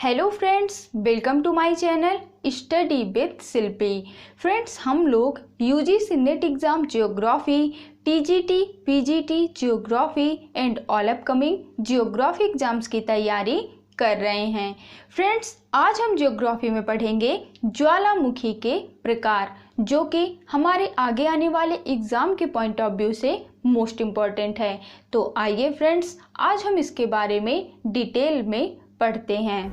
Hello friends, welcome to my channel study with Shilpi. Friends, हम लोग UGC NET exam geography, TGT, PGT geography and all upcoming geography exams की तैयारी कर रहे हैं। फ्रेंड्स, आज हम जियोग्राफी में पढ़ेंगे ज्वालामुखी के प्रकार, जो कि हमारे आगे आने वाले एग्ज़ाम के पॉइंट ऑफ व्यू से मोस्ट इम्पॉर्टेंट है। तो आइए फ्रेंड्स, आज हम इसके बारे में डिटेल में पढ़ते हैं।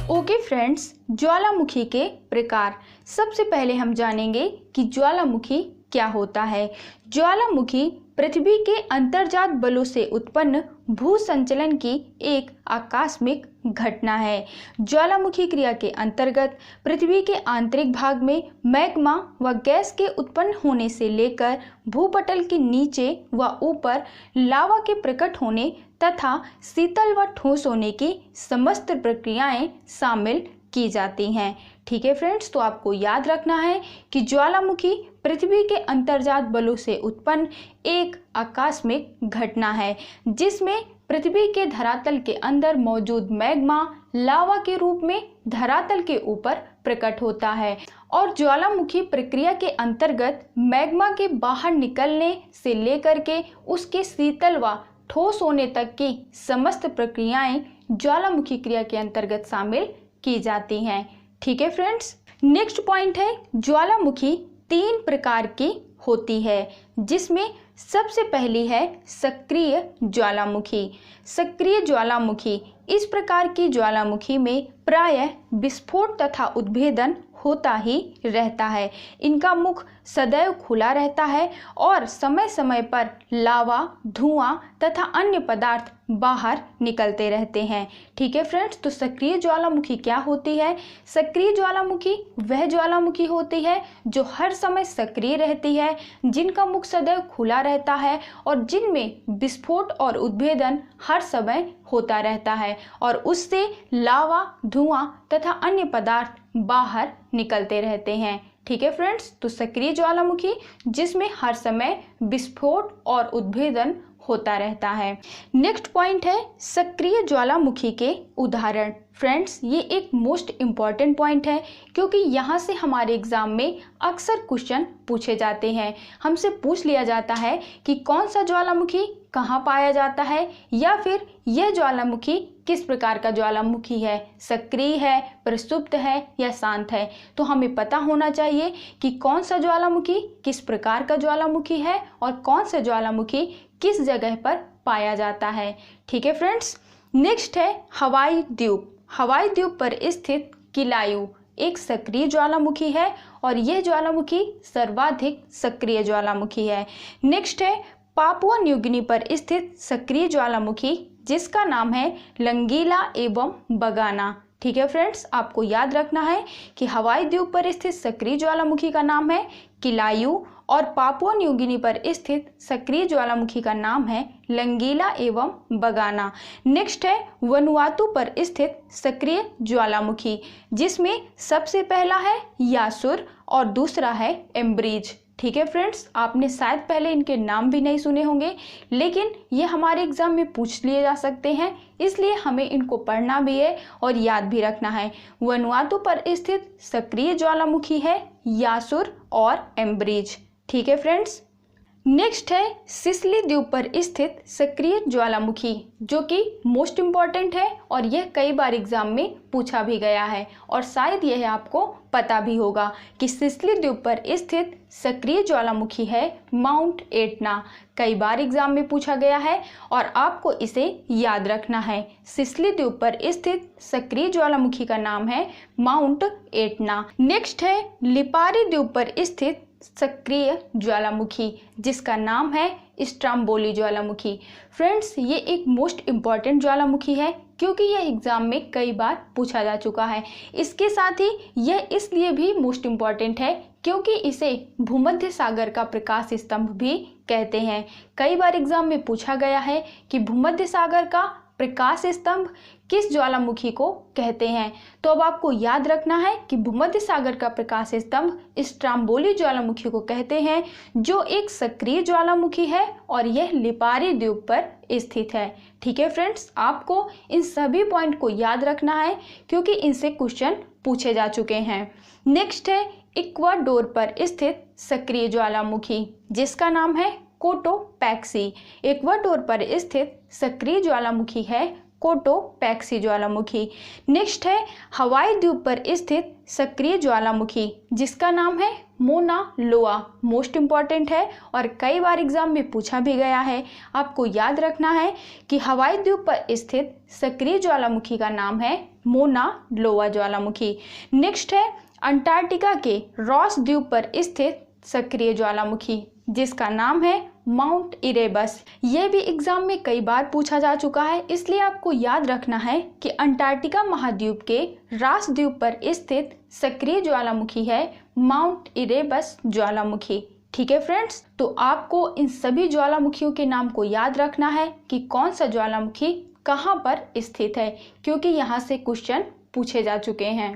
ओके फ्रेंड्स, ज्वालामुखी के प्रकार। सबसे पहले हम जानेंगे कि ज्वालामुखी क्या होता है। ज्वालामुखी पृथ्वी के अंतर्जात बलों से उत्पन्न भू संचलन की एक आकस्मिक घटना है। ज्वालामुखी क्रिया के अंतर्गत पृथ्वी के आंतरिक भाग में मैग्मा व गैस के उत्पन्न होने से लेकर भूपटल के नीचे व ऊपर लावा के प्रकट होने तथा शीतल व ठोस होने की समस्त प्रक्रियाएं शामिल की जाती हैं। ठीक है फ्रेंड्स, तो आपको याद रखना है कि ज्वालामुखी पृथ्वी के अंतर्जात बलों से उत्पन्न एक आकस्मिक घटना है, जिसमें पृथ्वी के धरातल के अंदर मौजूद मैग्मा लावा के रूप में धरातल के ऊपर प्रकट होता है और ज्वालामुखी प्रक्रिया के अंतर्गत मैग्मा के बाहर निकलने से लेकर के उसके शीतल व ठोस होने तक की समस्त प्रक्रियाएं ज्वालामुखी क्रिया के अंतर्गत शामिल की जाती हैं। ठीक है फ्रेंड्स, नेक्स्ट पॉइंट है ज्वालामुखी 3 प्रकार की होती है, जिसमें सबसे पहली है सक्रिय ज्वालामुखी। सक्रिय ज्वालामुखी, इस प्रकार की ज्वालामुखी में प्रायः विस्फोट तथा उद्भेदन होता ही रहता है। इनका मुख सदैव खुला रहता है और समय समय पर लावा, धुआं तथा अन्य पदार्थ बाहर निकलते रहते हैं। ठीक है फ्रेंड्स, तो सक्रिय ज्वालामुखी क्या होती है? सक्रिय ज्वालामुखी वह ज्वालामुखी होती है जो हर समय सक्रिय रहती है, जिनका मुख सदैव खुला रहता है और जिनमें विस्फोट और उद्भेदन हर समय होता रहता है और उससे लावा, धुआं तथा अन्य पदार्थ बाहर निकलते रहते हैं। ठीक है फ्रेंड्स, तो सक्रिय ज्वालामुखी जिसमें हर समय विस्फोट और उद्भेदन होता रहता है। नेक्स्ट पॉइंट है सक्रिय ज्वालामुखी के उदाहरण। फ्रेंड्स, ये एक मोस्ट इम्पॉर्टेंट पॉइंट है, क्योंकि यहाँ से हमारे एग्जाम में अक्सर क्वेश्चन पूछे जाते हैं। हमसे पूछ लिया जाता है कि कौन सा ज्वालामुखी कहाँ पाया जाता है, या फिर यह ज्वालामुखी किस प्रकार का ज्वालामुखी है, सक्रिय है, प्रसुप्त है या शांत है। तो हमें पता होना चाहिए कि कौन सा ज्वालामुखी किस प्रकार का ज्वालामुखी है और कौन सा ज्वालामुखी किस जगह पर पाया जाता है। ठीक है फ्रेंड्स, नेक्स्ट है हवाई द्वीप। हवाई द्वीप पर स्थित किलायु एक सक्रिय ज्वालामुखी है और यह ज्वालामुखी सर्वाधिक सक्रिय ज्वालामुखी है। नेक्स्ट है पापुआ न्यू गिनी पर स्थित सक्रिय ज्वालामुखी, जिसका नाम है लंगीला एवं बगाना। ठीक है फ्रेंड्स, आपको याद रखना है कि हवाई द्वीप पर स्थित सक्रिय ज्वालामुखी का नाम है किलायु और पापुआ न्यू गिनी पर स्थित सक्रिय ज्वालामुखी का नाम है लंगीला एवं बगाना। नेक्स्ट है वनुआतु पर स्थित सक्रिय ज्वालामुखी, जिसमें सबसे पहला है यासुर और दूसरा है एम्ब्रिज। ठीक है फ्रेंड्स, आपने शायद पहले इनके नाम भी नहीं सुने होंगे, लेकिन ये हमारे एग्जाम में पूछ लिए जा सकते हैं, इसलिए हमें इनको पढ़ना भी है और याद भी रखना है। वनुआतु पर स्थित सक्रिय ज्वालामुखी है यासुर और एम्ब्रिज। ठीक है फ्रेंड्स, नेक्स्ट है सिसिली द्वीप पर स्थित सक्रिय ज्वालामुखी, जो कि मोस्ट इम्पॉर्टेंट है और यह कई बार एग्जाम में पूछा भी गया है और शायद यह आपको पता भी होगा कि सिसिली द्वीप पर स्थित सक्रिय ज्वालामुखी है माउंट एटना। कई बार एग्जाम में पूछा गया है और आपको इसे याद रखना है। सिसिली द्वीप पर स्थित सक्रिय ज्वालामुखी का नाम है माउंट एटना। नेक्स्ट है लिपारी द्वीप पर स्थित सक्रिय ज्वालामुखी, जिसका नाम है स्ट्राम्बोली ज्वालामुखी। फ्रेंड्स, ये एक मोस्ट इम्पॉर्टेंट ज्वालामुखी है, क्योंकि यह एग्जाम में कई बार पूछा जा चुका है। इसके साथ ही यह इसलिए भी मोस्ट इम्पॉर्टेंट है क्योंकि इसे भूमध्य सागर का प्रकाश स्तंभ भी कहते हैं। कई बार एग्जाम में पूछा गया है कि भूमध्य सागर का प्रकाश स्तंभ किस ज्वालामुखी को कहते हैं? तो अब आपको याद रखना है कि भूमध्य सागर का प्रकाश स्तंभ स्ट्रोम्बोली ज्वालामुखी को कहते हैं, जो एक सक्रिय ज्वालामुखी है और यह लिपारी द्वीप पर स्थित है। ठीक है फ्रेंड्स, आपको इन सभी पॉइंट को याद रखना है क्योंकि इनसे क्वेश्चन पूछे जा चुके हैं। नेक्स्ट है इक्वाडोर पर स्थित सक्रिय ज्वालामुखी जिसका नाम है कोटोपैक्सी। इक्वाडोर पर स्थित सक्रिय ज्वालामुखी है कोटोपैक्सी ज्वालामुखी। नेक्स्ट है हवाई द्वीप पर स्थित सक्रिय ज्वालामुखी जिसका नाम है मोना लोआ। मोस्ट इंपॉर्टेंट है और कई बार एग्जाम में पूछा भी गया है। आपको याद रखना है कि हवाई द्वीप पर स्थित सक्रिय ज्वालामुखी का नाम है मोना लोआ ज्वालामुखी। नेक्स्ट है अंटार्कटिका के रॉस द्वीप पर स्थित सक्रिय ज्वालामुखी जिसका नाम है माउंट इरेबस। यह भी एग्जाम में कई बार पूछा जा चुका है, इसलिए आपको याद रखना है कि अंटार्कटिका महाद्वीप के रॉस द्वीप पर स्थित सक्रिय ज्वालामुखी है माउंट इरेबस ज्वालामुखी। ठीक है फ्रेंड्स, तो आपको इन सभी ज्वालामुखियों के नाम को याद रखना है कि कौन सा ज्वालामुखी कहाँ पर स्थित है, क्योंकि यहाँ से क्वेश्चन पूछे जा चुके हैं।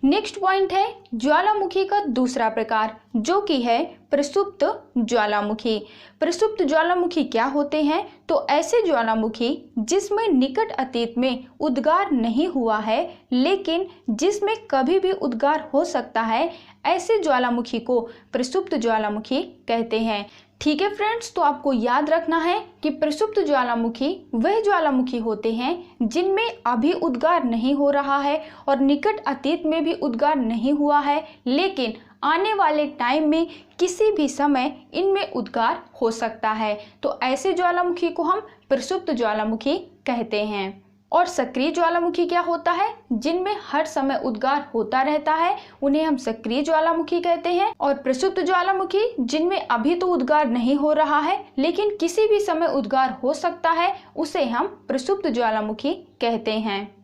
नेक्स्ट पॉइंट है ज्वालामुखी का दूसरा प्रकार जो कि है प्रसुप्त ज्वालामुखी। प्रसुप्त ज्वालामुखी क्या होते हैं? तो ऐसे ज्वालामुखी जिसमें निकट अतीत में उद्गार नहीं हुआ है लेकिन जिसमें कभी भी उद्गार हो सकता है, ऐसे ज्वालामुखी को प्रसुप्त ज्वालामुखी कहते हैं। ठीक है फ्रेंड्स, तो आपको याद रखना है कि प्रसुप्त ज्वालामुखी वह ज्वालामुखी होते हैं जिनमें अभी उद्गार नहीं हो रहा है और निकट अतीत में भी उद्गार नहीं हुआ है, लेकिन आने वाले टाइम में किसी भी समय इनमें उद्गार हो सकता है। तो ऐसे ज्वालामुखी को हम प्रसुप्त ज्वालामुखी कहते हैं। और सक्रिय ज्वालामुखी क्या होता है? जिनमें हर समय उद्गार होता रहता है, उन्हें हम सक्रिय ज्वालामुखी कहते हैं। और प्रसुप्त ज्वालामुखी जिनमें अभी तो उद्गार नहीं हो रहा है लेकिन किसी भी समय उद्गार हो सकता है, उसे हम प्रसुप्त ज्वालामुखी कहते हैं।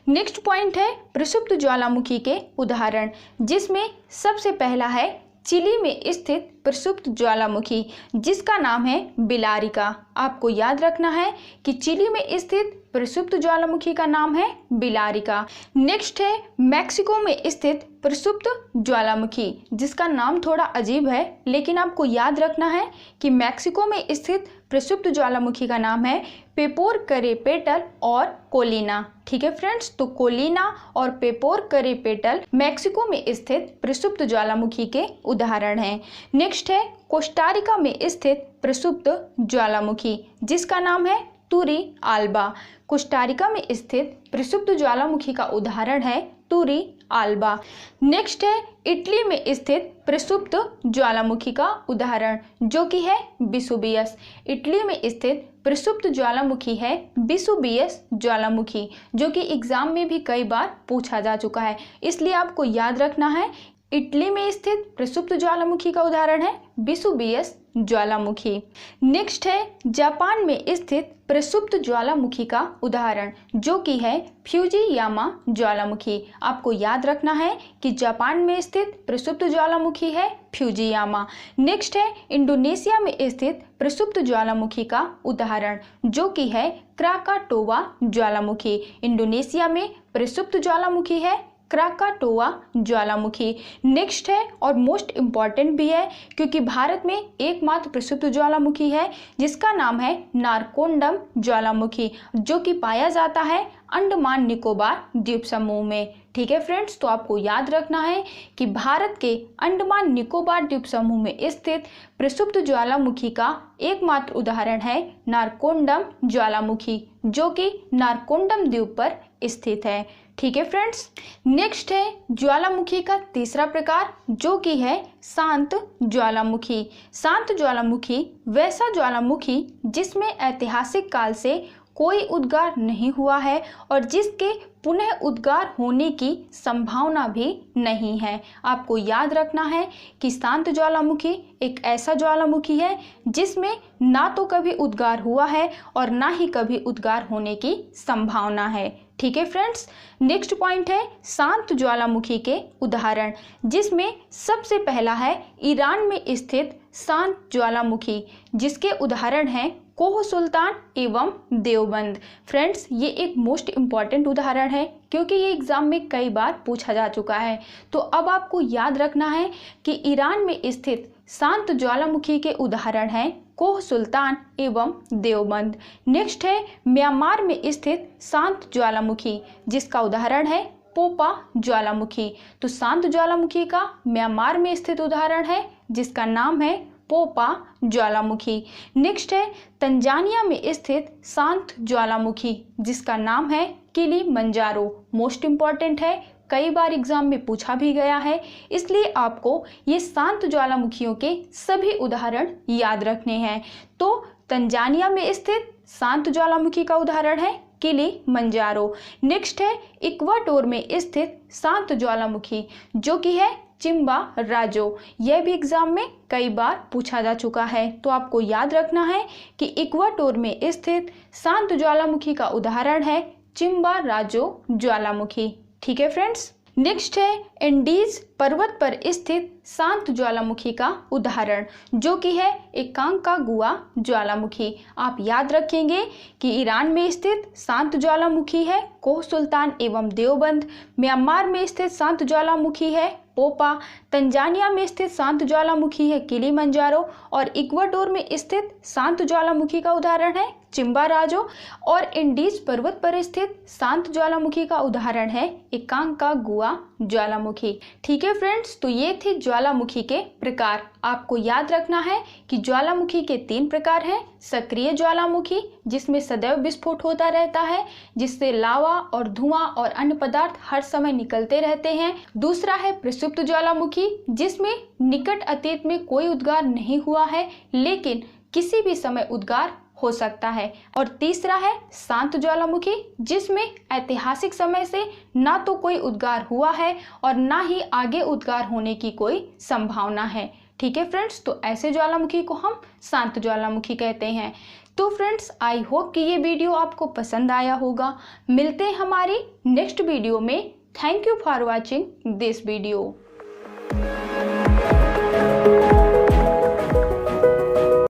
नेक्स्ट पॉइंट है प्रसुप्त ज्वालामुखी के उदाहरण, जिसमें सबसे पहला है चिली में स्थित प्रसुप्त ज्वालामुखी जिसका नाम है बिलारिका। आपको याद रखना है कि चिली में स्थित प्रसुप्त ज्वालामुखी का नाम है बिलारिका। नेक्स्ट है मैक्सिको में स्थित प्रसुप्त ज्वालामुखी जिसका नाम थोड़ा अजीब है, लेकिन आपको याद रखना है कि मैक्सिको में स्थित प्रसुप्त ज्वालामुखी का नाम है पेपोरकरेपेटल और कोलिना। ठीक है फ्रेंड्स, तो कोलिना और पेपोरकरेपेटल मैक्सिको में स्थित प्रसुप्त ज्वालामुखी के उदाहरण हैं। नेक्स्ट है कोस्टारिका में स्थित प्रसुप्त ज्वालामुखी जिसका नाम है तुरी आल्बा। कोस्टारिका में स्थित प्रसुप्त ज्वालामुखी का उदाहरण है तुरी आल्बा। नेक्स्ट है इटली में स्थित प्रसुप्त ज्वालामुखी का उदाहरण जो कि है विसुवियस। इटली में स्थित प्रसुप्त ज्वालामुखी है विसुवियस ज्वालामुखी, जो कि एग्जाम में भी कई बार पूछा जा चुका है, इसलिए आपको याद रखना है इटली में स्थित प्रसुप्त ज्वालामुखी का उदाहरण है विसुवियस ज्वालामुखी। नेक्स्ट है जापान में स्थित प्रसुप्त ज्वालामुखी का उदाहरण जो कि है फ्यूजियामा ज्वालामुखी। आपको याद रखना है कि जापान में स्थित प्रसुप्त ज्वालामुखी है फ्यूजियामा। नेक्स्ट है इंडोनेशिया में स्थित प्रसुप्त ज्वालामुखी का उदाहरण जो कि है क्राकाटोवा ज्वालामुखी। इंडोनेशिया में प्रसुप्त ज्वालामुखी है क्राकाटोवा ज्वालामुखी। नेक्स्ट है और मोस्ट इम्पॉर्टेंट भी है क्योंकि भारत में एकमात्र प्रसुप्त ज्वालामुखी है जिसका नाम है नारकोंडम ज्वालामुखी, जो कि पाया जाता है अंडमान निकोबार द्वीप समूह में। ठीक है फ्रेंड्स, तो आपको याद रखना है कि भारत के अंडमान निकोबार द्वीप समूह में स्थित प्रसुप्त ज्वालामुखी का एकमात्र उदाहरण है नारकोंडम ज्वालामुखी, जो कि नारकोंडम द्वीप पर स्थित है। ठीक है फ्रेंड्स, नेक्स्ट है ज्वालामुखी का तीसरा प्रकार जो कि है शांत ज्वालामुखी। शांत ज्वालामुखी वैसा ज्वालामुखी जिसमें ऐतिहासिक काल से कोई उद्गार नहीं हुआ है और जिसके पुनः उद्गार होने की संभावना भी नहीं है। आपको याद रखना है कि शांत ज्वालामुखी एक ऐसा ज्वालामुखी है जिसमें ना तो कभी उद्गार हुआ है और ना ही कभी उद्गार होने की संभावना है। ठीक है फ्रेंड्स, नेक्स्ट पॉइंट है शांत ज्वालामुखी के उदाहरण, जिसमें सबसे पहला है ईरान में स्थित शांत ज्वालामुखी जिसके उदाहरण हैं कोह सुल्तान एवं देवबंद। फ्रेंड्स, ये एक मोस्ट इम्पॉर्टेंट उदाहरण है क्योंकि ये एग्जाम में कई बार पूछा जा चुका है। तो अब आपको याद रखना है कि ईरान में स्थित शांत ज्वालामुखी के उदाहरण हैं कोह सुल्तान एवं देवबंद। नेक्स्ट है म्यांमार में स्थित शांत ज्वालामुखी, जिसका उदाहरण है पोपा ज्वालामुखी। तो शांत ज्वालामुखी का म्यांमार में स्थित उदाहरण है जिसका नाम है पोपा ज्वालामुखी। नेक्स्ट है तंजानिया में स्थित शांत ज्वालामुखी, जिसका नाम है किलिमंजारो। मोस्ट इम्पॉर्टेंट है, कई बार एग्जाम में पूछा भी गया है, इसलिए आपको ये शांत ज्वालामुखियों के सभी उदाहरण याद रखने हैं। तो तंजानिया में स्थित शांत ज्वालामुखी का उदाहरण है किलिमंजारो। नेक्स्ट है इक्वाडोर में स्थित शांत ज्वालामुखी, जो कि है चिम्बाराजो। यह भी एग्जाम में कई बार पूछा जा चुका है। तो आपको याद रखना है कि इक्वाडोर में स्थित शांत ज्वालामुखी का उदाहरण है चिम्बाराजो ज्वालामुखी। ठीक है फ्रेंड्स। नेक्स्ट है एंडीज पर्वत पर स्थित शांत ज्वालामुखी का उदाहरण, जो कि है एकांकागुआ ज्वालामुखी। आप याद रखेंगे कि ईरान में स्थित शांत ज्वालामुखी है कोह सुल्तान एवं देवबंद, म्यांमार में स्थित शांत ज्वालामुखी है पोपा, तंजानिया में स्थित शांत ज्वालामुखी है किलिमंजारो और इक्वाडोर में स्थित शांत ज्वालामुखी का उदाहरण है चिम्बाराजो और एंडीज पर्वत पर स्थित शांत ज्वालामुखी का उदाहरण है एकांकागुआ ज्वालामुखी। ठीक है फ्रेंड्स, तो ये थे ज्वालामुखी के प्रकार। आपको याद रखना है कि ज्वालामुखी के 3 प्रकार हैं। सक्रिय ज्वालामुखी, जिसमें सदैव विस्फोट होता रहता है, जिससे लावा और धुआं और अन्य पदार्थ हर समय निकलते रहते हैं। दूसरा है प्रसुप्त ज्वालामुखी, जिसमें निकट अतीत में कोई उद्गार नहीं हुआ है लेकिन किसी भी समय उद्गार हो सकता है। और तीसरा है शांत ज्वालामुखी, जिसमें ऐतिहासिक समय से ना तो कोई उद्गार हुआ है और ना ही आगे उद्गार होने की कोई संभावना है। ठीक है फ्रेंड्स, तो ऐसे ज्वालामुखी को हम शांत ज्वालामुखी कहते हैं। तो फ्रेंड्स, आई होप कि ये वीडियो आपको पसंद आया होगा। मिलते हैं हमारी नेक्स्ट वीडियो में। Thank you for watching this video.